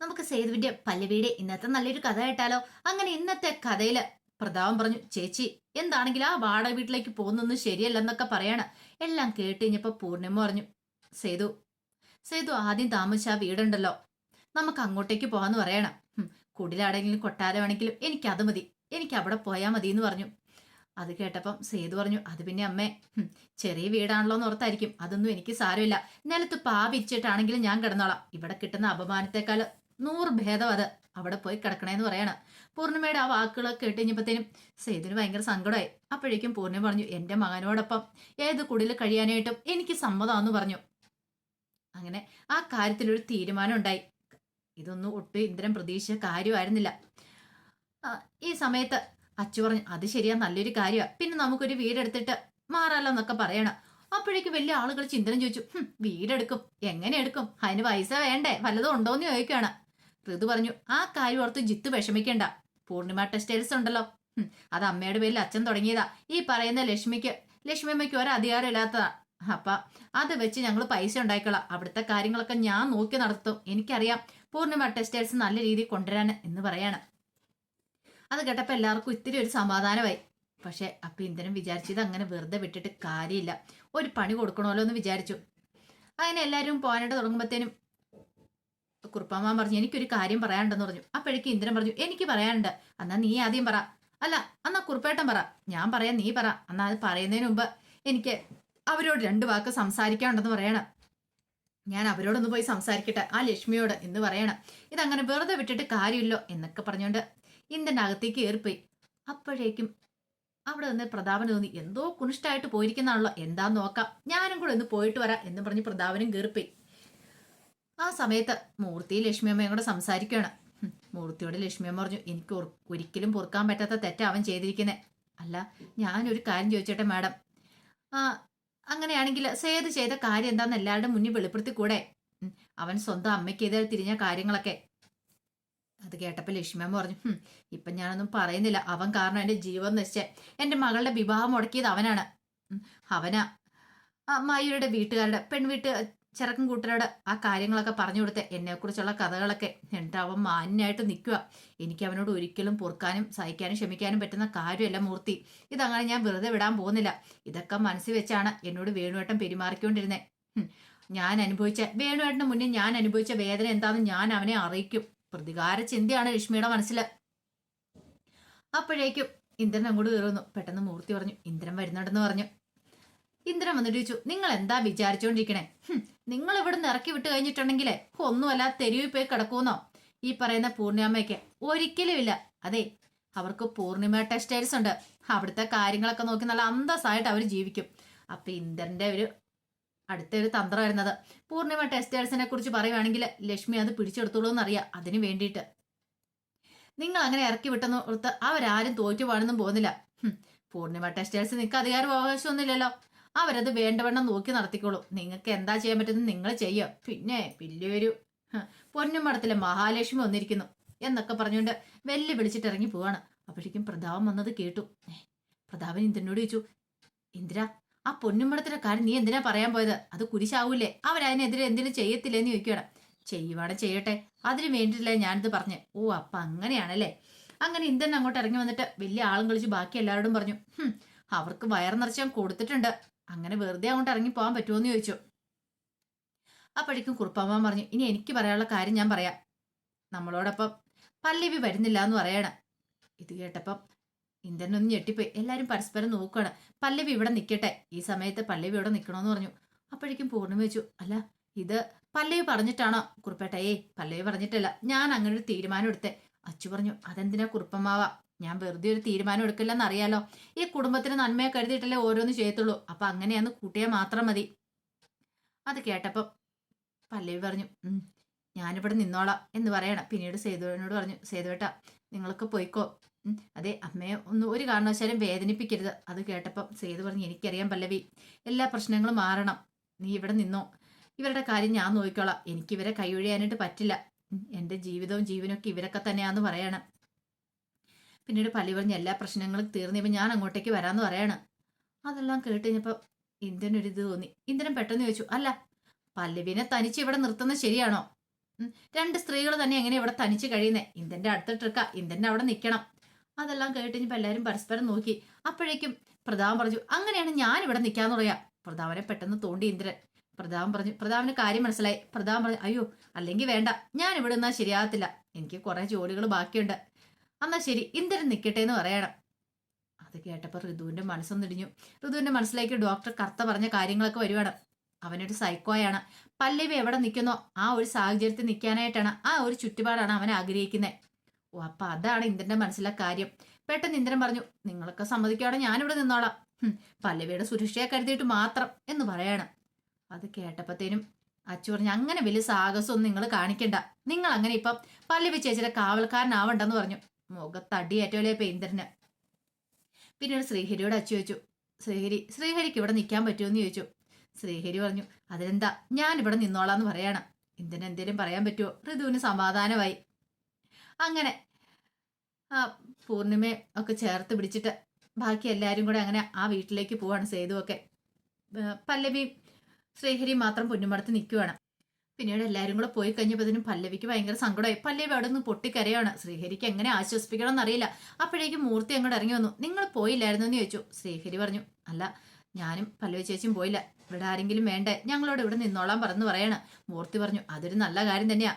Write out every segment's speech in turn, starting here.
നമുക്ക് സേതുവിന്റെ പല്ലവിയുടെ ഇന്നത്തെ നല്ലൊരു കഥ കേട്ടാലോ? അങ്ങനെ ഇന്നത്തെ കഥയില് പ്രതാപൻ പറഞ്ഞു, ചേച്ചി എന്താണെങ്കിലും ആ വാടക വീട്ടിലേക്ക് പോകുന്നൊന്നും ശരിയല്ലെന്നൊക്കെ പറയാണ്. എല്ലാം കേട്ട് കഴിഞ്ഞപ്പോ പൂർണിമ പറഞ്ഞു, സേതു സേതു ആദ്യം താമസിച്ച ആ വീടുണ്ടല്ലോ, നമുക്ക് അങ്ങോട്ടേക്ക് പോവാന്ന് പറയണം. കുടിലാണെങ്കിലും കൊട്ടാരമാണെങ്കിലും എനിക്ക് അത് മതി, എനിക്ക് അവിടെ പോയാൽ മതി എന്ന് പറഞ്ഞു. അത് കേട്ടപ്പം സേതു പറഞ്ഞു, അത് പിന്നെ അമ്മേ, ചെറിയ വീടാണല്ലോ എന്ന് ഓർത്തായിരിക്കും, അതൊന്നും എനിക്ക് സാരമില്ല. നിലത്ത് പാവിച്ചിട്ടാണെങ്കിലും ഞാൻ കിടന്നോളാം. ഇവിടെ കിട്ടുന്ന അപമാനത്തെക്കാൾ 100 ഭേദം അത് അവിടെ പോയി കിടക്കണേന്ന് പറയണം. പൂർണിമയുടെ ആ വാക്കുകളൊക്കെ കേട്ടുകഴിഞ്ഞപ്പോഴത്തേനും സേതുവിന് ഭയങ്കര സങ്കടമായി. അപ്പോഴേക്കും പൂർണിമ പറഞ്ഞു, എന്റെ മകനോടൊപ്പം ഏത് കുടിൽ കഴിയാനായിട്ടും എനിക്ക് സമ്മതമാണെന്ന് പറഞ്ഞു. അങ്ങനെ ആ കാര്യത്തിലൊരു തീരുമാനം ഉണ്ടായി. ഇതൊന്നും ഒട്ടും ഇന്ദ്രൻ പ്രതീക്ഷിച്ച കാര്യമായിരുന്നില്ല. ഈ സമയത്ത് അച്ചു പറഞ്ഞു, അത് ശരിയാ, നല്ലൊരു കാര്യമാണ്, പിന്നെ നമുക്കൊരു വീടെടുത്തിട്ട് മാറാലോ എന്നൊക്കെ പറയണം. അപ്പോഴേക്ക് വലിയ ആളുകൾ ചിന്തനം ചോദിച്ചു, വീടെടുക്കും, എങ്ങനെ എടുക്കും, അതിന് പൈസ വേണ്ടേ, വല്ലതും ഉണ്ടോന്ന് ചോദിക്കുകയാണ്. ഋതു പറഞ്ഞു, ആ കാര്യം ഓർത്ത് ജിത്ത് വിഷമിക്കണ്ട, പൂർണിമ ടെക്സ്റ്റൈൽസ് ഉണ്ടല്ലോ, അത് അമ്മയുടെ പേരിൽ അച്ഛൻ തുടങ്ങിയതാ. ഈ പറയുന്ന ലക്ഷ്മി അമ്മയ്ക്ക് ഒരധികാരം ഇല്ലാത്തതാ. അപ്പ അത് വെച്ച് ഞങ്ങൾ പൈസ ഉണ്ടായിക്കളാം, അവിടുത്തെ കാര്യങ്ങളൊക്കെ ഞാൻ നോക്കി നടത്തും, എനിക്കറിയാം പൂർണിമ ടെക്സ്റ്റൈൽസ് നല്ല രീതിയിൽ കൊണ്ടുവരാൻ എന്ന് പറയാണ്. അത് കേട്ടപ്പോൾ എല്ലാവർക്കും ഇത്തിരി ഒരു സമാധാനമായി. പക്ഷെ അപ്പൊ ഇന്ദ്രൻ വിചാരിച്ചത് അങ്ങനെ വെറുതെ വിട്ടിട്ട് കാര്യമില്ല, ഒരു പണി കൊടുക്കണമല്ലോ എന്ന് വിചാരിച്ചു. അങ്ങനെ എല്ലാവരും പോകാനായിട്ട് തുടങ്ങുമ്പോഴത്തേനും കുറുപ്പാമ്മ പറഞ്ഞു, എനിക്കൊരു കാര്യം പറയാനുണ്ടെന്ന് പറഞ്ഞു. അപ്പോഴേക്കും ഇന്ദ്രൻ പറഞ്ഞു, എനിക്ക് പറയാനുണ്ട്, എന്നാ നീ ആദ്യം പറ. അല്ല, എന്നാ കുറുപ്പേട്ടൻ പറ. ഞാൻ പറയാം, നീ പറ. എന്നാ അത് പറയുന്നതിന് മുമ്പ് എനിക്ക് അവരോട് 2 വാക്ക് സംസാരിക്കാനുണ്ടെന്ന് പറയണം. ഞാൻ അവരോടൊന്ന് പോയി സംസാരിക്കട്ടെ, ആ ലക്ഷ്മിയോട് എന്ന് പറയണം. ഇതങ്ങനെ വെറുതെ വിട്ടിട്ട് കാര്യമില്ലോ എന്നൊക്കെ പറഞ്ഞുകൊണ്ട് ഇന്ദ്രൻ്റെ അകത്തേക്ക് ഏറിപ്പോയി. അപ്പോഴേക്കും അവിടെ നിന്ന് പ്രതാപന് തോന്നി, എന്തോ കുണിഷ്ടായിട്ട് പോയിരിക്കുന്നാണല്ലോ, എന്താന്ന് നോക്കാം, ഞാനും കൂടെ ഒന്ന് പോയിട്ട് വരാം എന്ന് പറഞ്ഞ് പ്രതാപനും കയറിപ്പോയി. ആ സമയത്ത് മൂർത്തി ലക്ഷ്മിയമ്മയും കൂടെ സംസാരിക്കുകയാണ്. മൂർത്തിയോട് ലക്ഷ്മിയമ്മ പറഞ്ഞു, എനിക്ക് ഒരിക്കലും പൊറുക്കാൻ പറ്റാത്ത തെറ്റാ അവൻ ചെയ്തിരിക്കുന്നത്. അല്ല, ഞാനൊരു കാര്യം ചോദിച്ചോട്ടെ മാഡം, ആ അങ്ങനെയാണെങ്കിൽ സേതു ചെയ്ത കാര്യം എന്താന്ന് എല്ലാവരുടെ മുന്നിൽ വെളിപ്പെടുത്തിക്കൂടെ? അവൻ സ്വന്തം അമ്മയ്ക്കെതിരെ തിരിഞ്ഞ കാര്യങ്ങളൊക്കെ. അത് കേട്ടപ്പോൾ ലക്ഷ്മിയമ്മ പറഞ്ഞു, ഇപ്പം ഞാനൊന്നും പറയുന്നില്ല, അവൻ കാരണം എൻ്റെ ജീവൻ നശിച്ചേ, എൻ്റെ മകളുടെ വിവാഹം മുടക്കിയത് അവനാണ്. അവനാ മായിയുടെ വീട്ടുകാരുടെ പെൺവീട്ട് ചെറുക്കൻ കൂട്ടരോട് ആ കാര്യങ്ങളൊക്കെ പറഞ്ഞു കൊടുത്ത് എന്നെക്കുറിച്ചുള്ള കഥകളൊക്കെ. എന്നിട്ട് അവൻ മാന്യമായിട്ട് നിൽക്കുക. എനിക്ക് അവനോട് ഒരിക്കലും പൊറുക്കാനും സഹിക്കാനും ക്ഷമിക്കാനും പറ്റുന്ന കാര്യമല്ല മൂർത്തി. ഇതങ്ങനെ ഞാൻ വെറുതെ വിടാൻ പോകുന്നില്ല. ഇതൊക്കെ മനസ്സിൽ വെച്ചാണ് എന്നോട് വേണുവേട്ടൻ പെരുമാറിക്കൊണ്ടിരുന്നത്. വേണുവേട്ടന് മുന്നേ ഞാൻ അനുഭവിച്ച വേദന എന്താണെന്ന് ഞാൻ അവനെ അറിയിക്കും. പ്രതികാര ചിന്തയാണ് ലക്ഷ്മിയുടെ മനസ്സിൽ. അപ്പോഴേക്കും ഇന്ദ്രൻ അങ്ങോട്ട് കയറുന്നു. പെട്ടെന്ന് മൂർത്തി പറഞ്ഞു, ഇന്ദ്രൻ വരുന്നുണ്ടെന്ന് പറഞ്ഞു. ഇന്ദ്രൻ വന്നിട്ട് ചോദിച്ചു, നിങ്ങൾ എന്താ വിചാരിച്ചോണ്ടിരിക്കണേ? നിങ്ങൾ ഇവിടെ നിന്ന് ഇറക്കി വിട്ട് കഴിഞ്ഞിട്ടുണ്ടെങ്കിലേ ഒന്നുമല്ല തെരുവിൽ പോയി കിടക്കുമെന്നോ ഈ പറയുന്ന പൂർണിമയ്ക്ക്? ഒരിക്കലും ഇല്ല. അതെ, അവർക്ക് പൂർണിമ ടെക്സ്റ്റൈൽസ് ഉണ്ട്, അവിടുത്തെ കാര്യങ്ങളൊക്കെ നോക്കി നല്ല അന്തസ്സായിട്ട് അവർ ജീവിക്കും. അപ്പൊ ഇന്ദ്രന്റെ അടുത്ത ഒരു തന്ത്രം വരുന്നത്, പൂർണിമ ടെക്സ്റ്റൈൽസിനെ കുറിച്ച് പറയുവാണെങ്കിൽ ലക്ഷ്മി അത് പിടിച്ചെടുത്തോളൂ എന്നറിയാം. അതിന് വേണ്ടിയിട്ട് നിങ്ങൾ അങ്ങനെ ഇറക്കി വിട്ടെന്ന് ഓർത്ത് അവരാരും തോറ്റു പാടുന്നും പോകുന്നില്ല. പൂർണിമ ടെക്സ്റ്റൈൽസ് നിങ്ങൾക്ക് അധികാരം അവകാശമൊന്നുമില്ലല്ലോ, അവരത് വേണ്ടവണ്ണം നോക്കി നടത്തിക്കോളൂ. നിങ്ങൾക്ക് എന്താ ചെയ്യാൻ പറ്റുന്നത് നിങ്ങൾ ചെയ്യുക. പിന്നെ വലിയൊരു പൊന്നുമടത്തിലെ മഹാലക്ഷ്മി വന്നിരിക്കുന്നു എന്നൊക്കെ പറഞ്ഞുകൊണ്ട് വെല്ലു വിളിച്ചിട്ട് ഇറങ്ങി പോവാണ്. അപ്പോഴേക്കും പ്രതാപൻ വന്നത് കേട്ടു. പ്രതാപൻ ഇന്ദ്രനോട് ചോദിച്ചു, ഇന്ദ്ര, ആ പൊന്നുമടത്തിലെ കാര്യം നീ എന്തിനാ പറയാൻ പോയത്? അത് കുരിശാവൂലേ? അവരതിനെതിരെ എന്തിനും ചെയ്യത്തില്ലേന്ന് ചോദിക്കണം. ചെയ്യുവാടെ ചെയ്യട്ടെ, അതിന് വേണ്ടിയിട്ടില്ലേ ഞാനിത് പറഞ്ഞ്. ഓ, അപ്പൊ അങ്ങനെയാണല്ലേ. അങ്ങനെ ഇന്ദ്രൻ അങ്ങോട്ട് ഇറങ്ങി വന്നിട്ട് വലിയ ആളും കളിച്ച് ബാക്കി എല്ലാവരോടും പറഞ്ഞു, അവർക്ക് വയർ നിറച്ചാൻ കൊടുത്തിട്ടുണ്ട്, അങ്ങനെ വെറുതെ അങ്ങോട്ട് ഇറങ്ങി പോകാൻ പറ്റുമോന്ന് ചോദിച്ചു. അപ്പോഴേക്കും കുറുപ്പാമ്മ പറഞ്ഞു, ഇനി എനിക്ക് പറയാനുള്ള കാര്യം ഞാൻ പറയാം. നമ്മളോടൊപ്പം പല്ലവി വരുന്നില്ല എന്ന് പറയണം. ഇത് കേട്ടപ്പം ഇന്ദ്രനൊന്ന് ഞെട്ടിപ്പോയി. എല്ലാരും പരസ്പരം നോക്കുകയാണ്. പല്ലവി ഇവിടെ നിൽക്കട്ടെ, ഈ സമയത്ത് പല്ലവി ഇവിടെ നിൽക്കണമെന്ന് പറഞ്ഞു. അപ്പോഴേക്കും പൂർണ്ണിമ വെച്ചു, അല്ല ഇത് പല്ലവി പറഞ്ഞിട്ടാണോ കുറുപ്പേട്ട? പല്ലവി പറഞ്ഞിട്ടല്ല, ഞാൻ അങ്ങനെ ഒരു തീരുമാനം എടുത്തേ. അച്ചു പറഞ്ഞു, അതെന്തിനാ കുറുപ്പമ്മാവ? ഞാൻ വെറുതെ ഒരു തീരുമാനം എടുക്കില്ലെന്ന് അറിയാലോ. ഈ കുടുംബത്തിന് നന്മയെ കരുതിയിട്ടല്ലേ ഓരോന്ന് ചെയ്യത്തുള്ളൂ. അപ്പൊ അങ്ങനെയാന്ന് കൂട്ടിയാൽ മാത്രം മതി. അത് കേട്ടപ്പം പല്ലവി പറഞ്ഞു, ഞാനിവിടെ നിന്നോളാം എന്ന് പറയണം. പിന്നീട് സേതുവിനോട് പറഞ്ഞു, സേതുവേട്ട നിങ്ങളൊക്കെ പോയിക്കോ, അതെ അമ്മയെ ഒന്നും ഒരു കാരണവശാലും വേദനിപ്പിക്കരുത്. അത് കേട്ടപ്പം സേതു പറഞ്ഞു, എനിക്കറിയാം പല്ലവി, എല്ലാ പ്രശ്നങ്ങളും മാറണം, നീ ഇവിടെ നിന്നോ, ഇവരുടെ കാര്യം ഞാൻ നോക്കിക്കോളാം, എനിക്കിവരെ കൈയൊഴിയാനായിട്ട് പറ്റില്ല, എൻ്റെ ജീവിതവും ജീവനൊക്കെ ഇവരൊക്കെ തന്നെയാന്ന് പറയണം. പിന്നീട് പല്ലവി പറഞ്ഞ്, എല്ലാ പ്രശ്നങ്ങളും തീർന്നപ്പോൾ ഞാൻ അങ്ങോട്ടേക്ക് വരാമെന്ന് പറയണം. അതെല്ലാം കേട്ട് കഴിഞ്ഞപ്പോൾ ഇന്ദ്രനൊരിത് തോന്നി. ഇന്ദ്രൻ പെട്ടെന്ന് ചോദിച്ചു, അല്ല പല്ലവിനെ തനിച്ച് ഇവിടെ നിർത്തുന്നത് ശരിയാണോ? രണ്ട് സ്ത്രീകൾ തന്നെ എങ്ങനെ ഇവിടെ തനിച്ച് കഴിയുന്നേ? ഇന്ദന്റെ അടുത്ത ട്രിക്ക, ഇന്ദന്റെ അവിടെ നിൽക്കണം. അതെല്ലാം കേട്ട് ഇനിയിപ്പോൾ എല്ലാവരും പരസ്പരം നോക്കി. അപ്പോഴേക്കും പ്രതാപൻ പറഞ്ഞു, അങ്ങനെയാണ് ഞാൻ ഇവിടെ നിൽക്കാന്ന് പറയാ. പ്രതാപനെ പെട്ടെന്ന് തോണ്ടി ഇന്ദ്രൻ. പ്രതാപൻ പറഞ്ഞു, പ്രതാപന് കാര്യം മനസ്സിലായി. പ്രതാപൻ പറഞ്ഞു, അയ്യോ അല്ലെങ്കിൽ വേണ്ട, ഞാൻ ഇവിടെ നിന്നാൽ ശരിയാകത്തില്ല, എനിക്ക് കുറെ ജോലികൾ ബാക്കിയുണ്ട്. എന്നാ ശരി, ഇന്ദ്രൻ നിൽക്കട്ടെ എന്ന് പറയണം. അത് കേട്ടപ്പോൾ ഋതുവിന്റെ മനസ്സൊന്നിടിഞ്ഞു. ഋതുവിന്റെ മനസ്സിലേക്ക് ഡോക്ടർ കർത്ത പറഞ്ഞ കാര്യങ്ങളൊക്കെ വരുവാണ്. അവനൊരു സൈക്കോയാണ്. പല്ലവി എവിടെ നിൽക്കുന്നോ ആ ഒരു സാഹചര്യത്തിൽ നിൽക്കാനായിട്ടാണ്, ആ ഒരു ചുറ്റുപാടാണ് അവൻ ആഗ്രഹിക്കുന്നത്. ഓ, അപ്പൊ അതാണ് ഇന്ദ്രന്റെ മനസ്സിലെ കാര്യം. പെട്ടെന്ന് ഇന്ദ്രൻ പറഞ്ഞു, നിങ്ങളൊക്കെ സമ്മതിക്കുകയാണെങ്കിൽ ഞാനിവിടെ നിന്നോളാം, പല്ലവിയുടെ സുരക്ഷയെ കരുതിയിട്ട് മാത്രം എന്ന് പറയാണ്. അത് കേട്ടപ്പത്തേനും അച്ചു പറഞ്ഞു, അങ്ങനെ വലിയ സാഹസമൊന്നും നിങ്ങൾ കാണിക്കണ്ട, നിങ്ങൾ അങ്ങനെ ഇപ്പം പല്ലവി ചേച്ചിയുടെ കാവൽക്കാരനാവണ്ടെന്ന് പറഞ്ഞു. മുഖത്തടിയേറ്റോലേ ഇപ്പൊ ഇന്ദ്രന്. പിന്നീട് ശ്രീഹരിയോട് അച്ചു ചോദിച്ചു, ശ്രീഹരിക്ക് ഇവിടെ നിൽക്കാൻ പറ്റുമെന്ന് ചോദിച്ചു. ശ്രീഹരി പറഞ്ഞു, അതിനെന്താ, ഞാൻ ഇവിടെ നിന്നോളാന്ന് പറയണം. ഇന്ദ്രൻ എന്തേലും പറയാൻ പറ്റുമോ? ഋതുവിന് സമാധാനമായി. അങ്ങനെ പൂർണിമയെ ഒക്കെ ചേർത്ത് പിടിച്ചിട്ട് ബാക്കി എല്ലാവരും കൂടെ അങ്ങനെ ആ വീട്ടിലേക്ക് പോവാണ്. സേതുവൊക്കെ പല്ലവിയും ശ്രീഹരിയും മാത്രം പൊന്നുമടത്ത് നിൽക്കുവാണ്. പിന്നീട് എല്ലാവരും കൂടെ പോയി കഴിഞ്ഞപ്പോഴത്തേനും പല്ലവിക്ക് ഭയങ്കര സങ്കടമായി. പല്ലവി അവിടെ നിന്ന് പൊട്ടിക്കരയാണ്. ശ്രീഹരിക്ക് എങ്ങനെ ആശ്വസിപ്പിക്കണം എന്നറിയില്ല. അപ്പോഴേക്കും മൂർത്തി അങ്ങോട്ട് ഇറങ്ങി വന്നു. നിങ്ങൾ പോയില്ലായിരുന്നു എന്ന് ചോദിച്ചു. ശ്രീഹരി പറഞ്ഞു, അല്ല, ഞാനും പല്ലവി ചേച്ചിയും പോയില്ല, ഇവിടെ ആരെങ്കിലും വേണ്ടേ, ഞങ്ങളോട് ഇവിടെ നിന്നോളാൻ പറഞ്ഞു പറയാണ്. മൂർത്തി പറഞ്ഞു, അതൊരു നല്ല കാര്യം തന്നെയാ,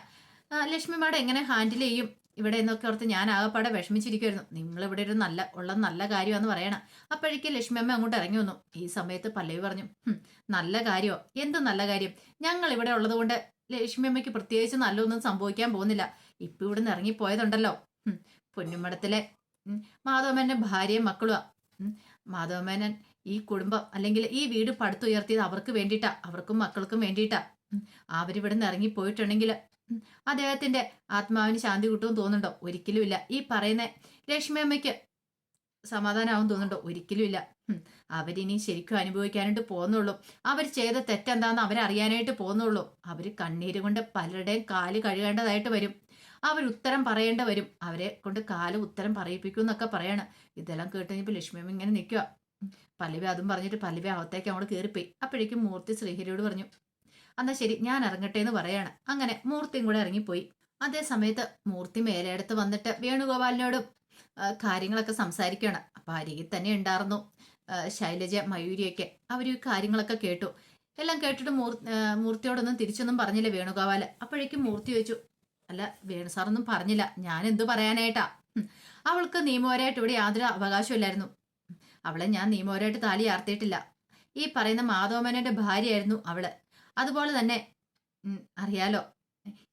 ലക്ഷ്മിമാടെ എങ്ങനെ ഹാൻഡിൽ ചെയ്യും ഇവിടെ എന്നൊക്കെ ഓർത്ത് ഞാൻ ആകെപ്പാടെ വിഷമിച്ചിരിക്കുമായിരുന്നു. നിങ്ങൾ ഇവിടെ ഒരു നല്ല കാര്യമാണെന്ന് പറയണം. അപ്പോഴേക്കും ലക്ഷ്മി അമ്മ അങ്ങോട്ട് ഇറങ്ങി വന്നു. ഈ സമയത്ത് പല്ലവി പറഞ്ഞു, നല്ല കാര്യമോ? എന്ത് നല്ല കാര്യം? ഞങ്ങൾ ഇവിടെ ഉള്ളത് കൊണ്ട് ലക്ഷ്മി അമ്മയ്ക്ക് പ്രത്യേകിച്ച് നല്ലൊന്നും സംഭവിക്കാൻ പോകുന്നില്ല. ഇപ്പൊ ഇവിടുന്ന് ഇറങ്ങിപ്പോയതുണ്ടല്ലോ, പൊന്നുമടത്തിലെ മാധവമേനന്റെ ഭാര്യയും മക്കളുമാ. മാധവമേനൻ ഈ കുടുംബം അല്ലെങ്കിൽ ഈ വീട് പടുത്തുയർത്തിയത് അവർക്ക് വേണ്ടിയിട്ടാ, അവർക്കും മക്കൾക്കും വേണ്ടിയിട്ടാ. അവരിവിടുന്ന് ഇറങ്ങിപ്പോയിട്ടുണ്ടെങ്കിൽ അദ്ദേഹത്തിന്റെ ആത്മാവിന് ശാന്തി കിട്ടുമെന്ന് തോന്നുന്നുണ്ടോ? ഒരിക്കലും ഇല്ല. ഈ പറയുന്ന ലക്ഷ്മി അമ്മയ്ക്ക് സമാധാനമാവും തോന്നുന്നുണ്ടോ? ഒരിക്കലും ഇല്ല. അവരിനി ശരിക്കും അനുഭവിക്കാനായിട്ട് പോകുന്നുള്ളൂ. അവർ ചെയ്ത തെറ്റെന്താന്ന് അവരറിയാനായിട്ട് പോകുന്നുള്ളൂ. അവർ കണ്ണീര് കൊണ്ട് പലരുടെയും കാല് കഴുകേണ്ടതായിട്ട് വരും. അവരുത്തരം പറയേണ്ട വരും. അവരെ കൊണ്ട് കാല് ഉത്തരം പറയിപ്പിക്കും എന്നൊക്കെ പറയാണ്. ഇതെല്ലാം കേട്ടുകഴിഞ്ഞപ്പോൾ ലക്ഷ്മി അമ്മ ഇങ്ങനെ നിൽക്കുക. പല്ലവി അതും പറഞ്ഞിട്ട് പല്ലവി അകത്തേക്ക് അങ്ങോട്ട് കയറിപ്പോയി. അപ്പോഴേക്കും മൂർത്തി ശ്രീഹരിയോട് പറഞ്ഞു, എന്നാ ശരി, ഞാൻ ഇറങ്ങട്ടെ എന്ന് പറയാണ്. അങ്ങനെ മൂർത്തിയും കൂടെ ഇറങ്ങിപ്പോയി. അതേ സമയത്ത് മൂർത്തി മേലെടുത്ത് വന്നിട്ട് വേണുഗോപാലിനോടും കാര്യങ്ങളൊക്കെ സംസാരിക്കുകയാണ്. അപ്പൊ അരികിൽ തന്നെ ഉണ്ടായിരുന്നു ശൈലജ, മയൂരിയൊക്കെ. അവർ കാര്യങ്ങളൊക്കെ കേട്ടു. എല്ലാം കേട്ടിട്ട് മൂർത്തിയോടൊന്നും തിരിച്ചൊന്നും പറഞ്ഞില്ല വേണുഗോപാല്. അപ്പോഴേക്കും മൂർത്തി ചോദിച്ചു, അല്ല വേണു സാറൊന്നും പറഞ്ഞില്ല, ഞാൻ എന്തു പറയാനായിട്ടാ? അവൾക്ക് നിയമപരമായിട്ട് ഇവിടെ യാതൊരു അവകാശമില്ലായിരുന്നു. അവളെ ഞാൻ നിയമപരമായിട്ട് താലി ആർത്തിയിട്ടില്ല. ഈ പറയുന്ന മാധവമേനന്റെ ഭാര്യയായിരുന്നു അവള്. അതുപോലെ തന്നെ അറിയാലോ,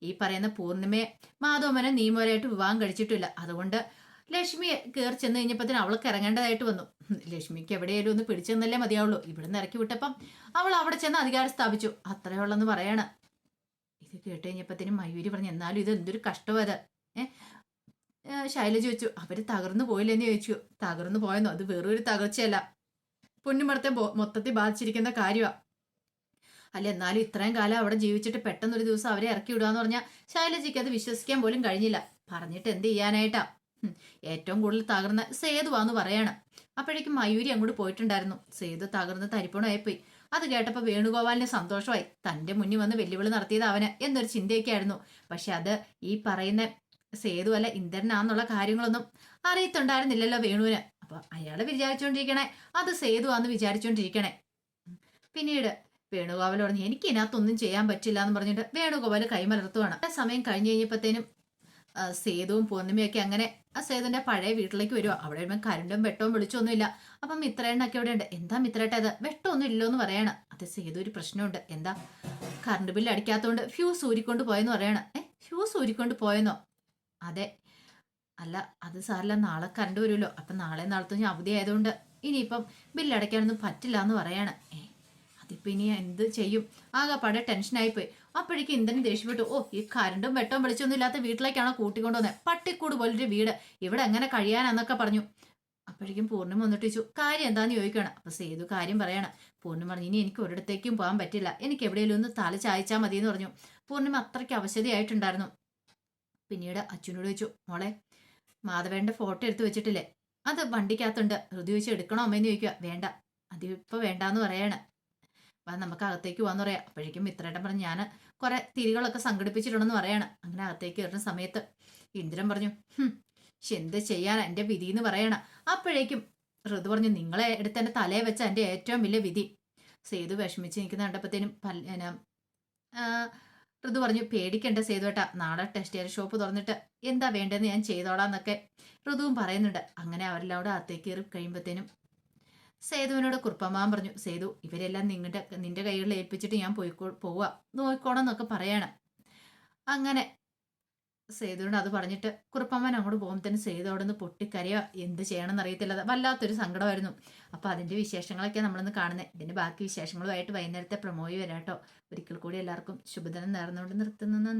ഈ പറയുന്ന പൂർണിമയെ മാധവമേനൻ നിയമപരമായിട്ട് വിവാഹം കഴിച്ചിട്ടില്ല. അതുകൊണ്ട് ലക്ഷ്മിയെ കയറി ചെന്ന് കഴിഞ്ഞപ്പത്തിന് അവൾക്ക് ഇറങ്ങേണ്ടതായിട്ട് വന്നു. ലക്ഷ്മിക്ക് എവിടെയായാലും ഒന്ന് പിടിച്ചെന്നല്ലേ മതിയാവുള്ളൂ. ഇവിടുന്ന് ഇറക്കി വിട്ടപ്പം അവൾ അവിടെ ചെന്ന് അധികാരം സ്ഥാപിച്ചു, അത്രയുള്ളെന്ന് പറയാണ്. ഇത് കേട്ട് കഴിഞ്ഞപ്പത്തിനും മയൂരി പറഞ്ഞു, എന്നാലും ഇത് എന്തൊരു കഷ്ടമായത്. ശൈലജ ചോദിച്ചു, അവര് തകർന്നു പോയില്ലെന്ന് ചോദിച്ചു. തകർന്നു പോയെന്നോ? അത് വേറൊരു തകർച്ചയല്ല, പൊന്നുമടത്തെ മൊത്തത്തിൽ ബാധിച്ചിരിക്കുന്ന കാര്യമാണ്. അല്ല, എന്നാലും ഇത്രയും കാലം അവിടെ ജീവിച്ചിട്ട് പെട്ടെന്നൊരു ദിവസം അവരെ ഇറക്കി വിടുക എന്ന് പറഞ്ഞാൽ ശൈലജയ്ക്ക് അത് വിശ്വസിക്കാൻ പോലും കഴിഞ്ഞില്ല. പറഞ്ഞിട്ട് എന്ത് ചെയ്യാനായിട്ടാ? ഏറ്റവും കൂടുതൽ തകർന്ന സേതുവാന്ന് പറയാണ്. അപ്പോഴേക്കും മയൂരി അങ്ങോട്ട് പോയിട്ടുണ്ടായിരുന്നു. സേതു തകർന്ന് തരിപ്പണമായിപ്പോയി. അത് കേട്ടപ്പോൾ വേണുഗോപാലിന് സന്തോഷമായി. തന്റെ മുന്നിൽ വന്ന് വെല്ലുവിളി നടത്തിയത് അവന് എന്നൊരു ചിന്തയൊക്കെ ആയിരുന്നു. പക്ഷെ അത് ഈ പറയുന്ന സേതു അല്ല ഇന്ദ്രനാന്നുള്ള കാര്യങ്ങളൊന്നും അറിയത്തുണ്ടായിരുന്നില്ലല്ലോ വേണുവിന്. അപ്പൊ അയാള് വിചാരിച്ചോണ്ടിരിക്കണേ അത് സേതുവാന്ന് വിചാരിച്ചോണ്ടിരിക്കണേ. പിന്നീട് വേണുഗോപാൽ പറഞ്ഞു, എനിക്ക് ഇതിനകത്തൊന്നും ചെയ്യാൻ പറ്റില്ല എന്ന് പറഞ്ഞിട്ട് വേണുഗോപാൽ കൈമലർത്തുവാണ്. ആ സമയം കഴിഞ്ഞ് കഴിഞ്ഞപ്പോഴത്തേനും സേതുവും പൂർണിമയൊക്കെ അങ്ങനെ ആ സേതുവിന്റെ പഴയ വീട്ടിലേക്ക് വരുവാ. അവിടെ വരുമ്പോൾ കരണ്ടും വെട്ടവും വിളിച്ചൊന്നുമില്ല. അപ്പം മിത്രേണ്ണൊക്കെ അവിടെ ഉണ്ട്. എന്താ മിത്രേട്ട അത്? വെട്ടമൊന്നും ഇല്ലോ എന്ന് പറയാണ്. അത് സേതു ഒരു പ്രശ്നമുണ്ട്. എന്താ? കറണ്ട് ബില്ല് അടിക്കാത്തതുകൊണ്ട് ഫ്യൂസ് ഊരിക്കൊണ്ട് പോയെന്ന് പറയാണ്. ഫ്യൂസ് ഊരിക്കൊണ്ട് പോയെന്നോ? അതെ. അല്ല അത് സാറില്ല, നാളെ കറണ്ട് വരുമല്ലോ, അപ്പം നാളെ നാളത്തെ അവധി ആയതുകൊണ്ട് ഇനിയിപ്പം ബില്ലടയ്ക്കാനൊന്നും പറ്റില്ല എന്ന് പറയാണ്. അതിപ്പോ ഇനി എന്ത് ചെയ്യും? ആകെപ്പാടെ ടെൻഷനായിപ്പോയി. അപ്പോഴേക്കും ഇന്ദ്രൻ ദേഷ്യപ്പെട്ടു, ഓ, ഈ കരണ്ടും വെട്ടവും വെളിച്ചൊന്നും ഇല്ലാത്ത വീട്ടിലേക്കാണോ കൂട്ടിക്കൊണ്ടുവന്നത്? പട്ടിക്കൂട് പോലൊരു വീട്, ഇവിടെ എങ്ങനെ കഴിയാനെന്നൊക്കെ പറഞ്ഞു. അപ്പോഴേക്കും പൂർണ്ണിമ വന്നിട്ട് ചോദിച്ചു, കാര്യം എന്താന്ന് ചോദിക്കണം. അപ്പൊ സേതു കാര്യം പറയാണ്. പൂർണ്ണിമ പറഞ്ഞു, ഇനി എനിക്ക് ഒരിടത്തേക്കും പോകാൻ പറ്റില്ല, എനിക്ക് എവിടെയെങ്കിലും ഒന്ന് തല ചായച്ചാൽ മതി എന്ന് പറഞ്ഞു. പൂർണ്ണിമ അത്രയ്ക്ക് അവശതയായിട്ടുണ്ടായിരുന്നു. പിന്നീട് അച്ഛനോട് ചോദിച്ചു, മോളെ മാധവേന്റെ ഫോട്ടോ എടുത്ത് വെച്ചിട്ടില്ലേ, അത് വണ്ടിക്കകത്തുണ്ട്, ഹൃദയ ചോദിച്ചു എടുക്കണോ അമ്മയെന്ന് ചോദിക്കുക. വേണ്ട, അതിപ്പോ വേണ്ടാന്ന് പറയാണ്. വാ നമുക്ക് അകത്തേക്ക് പോവാന്ന് പറയാം. അപ്പോഴേക്കും മിത്രേട്ടൻ പറഞ്ഞു ഞാൻ കുറെ തിരികളൊക്കെ സംഘടിപ്പിച്ചിട്ടുണ്ടെന്ന് പറയാണ്. അങ്ങനെ അകത്തേക്ക് കയറുന്ന സമയത്ത് ഇന്ദ്രൻ പറഞ്ഞു എന്ത് ചെയ്യാനാ എന്റെ വിധി എന്ന് പറയണ. അപ്പോഴേക്കും ഋതു പറഞ്ഞു നിങ്ങളെ എടുത്ത് എന്റെ തലയെ വെച്ച എന്റെ ഏറ്റവും വലിയ വിധി. സേതു വിഷമിച്ച് നിൽക്കുന്ന കണ്ടപ്പത്തേനും ഋതു പറഞ്ഞു പേടിക്കണ്ട സേതുവേട്ടാ, നാളെ ടെക്സ്റ്റൈൽ ഷോപ്പ് തുറന്നിട്ട് എന്താ വേണ്ടതെന്ന് ഞാൻ ചെയ്തോളാന്നൊക്കെ ഋതുവും പറയുന്നുണ്ട്. അങ്ങനെ അവരെല്ലാം കൂടെ അകത്തേക്ക് കയറി കഴിയുമ്പോഴത്തേനും സേതുവിനോട് കുറുപ്പമാൻ പറഞ്ഞു സേതു ഇവരെല്ലാം നിന്റെ കൈകളിൽ ഏൽപ്പിച്ചിട്ട് ഞാൻ പോവാ നോക്കോണം എന്നൊക്കെ പറയാണ്. അങ്ങനെ സേതുവിനോട് അത് പറഞ്ഞിട്ട് കുറുപ്പമ്മൻ അങ്ങോട്ട് പോകുമ്പോൾ സേതു അവിടെ നിന്ന് പൊട്ടിക്കരയോ എന്ത് ചെയ്യണമെന്ന് അറിയത്തില്ല. വല്ലാത്തൊരു സങ്കടമായിരുന്നു. അപ്പൊ അതിന്റെ വിശേഷങ്ങളൊക്കെ നമ്മളിന്ന് കാണുന്നത്. ഇതിന്റെ ബാക്കി വിശേഷങ്ങളുമായിട്ട് വൈകുന്നേരത്തെ പ്രമോയി വരാട്ടോ. ഒരിക്കൽ കൂടി എല്ലാവർക്കും ശുഭദിനം നേർന്നുകൊണ്ട് നിർത്തുന്നു.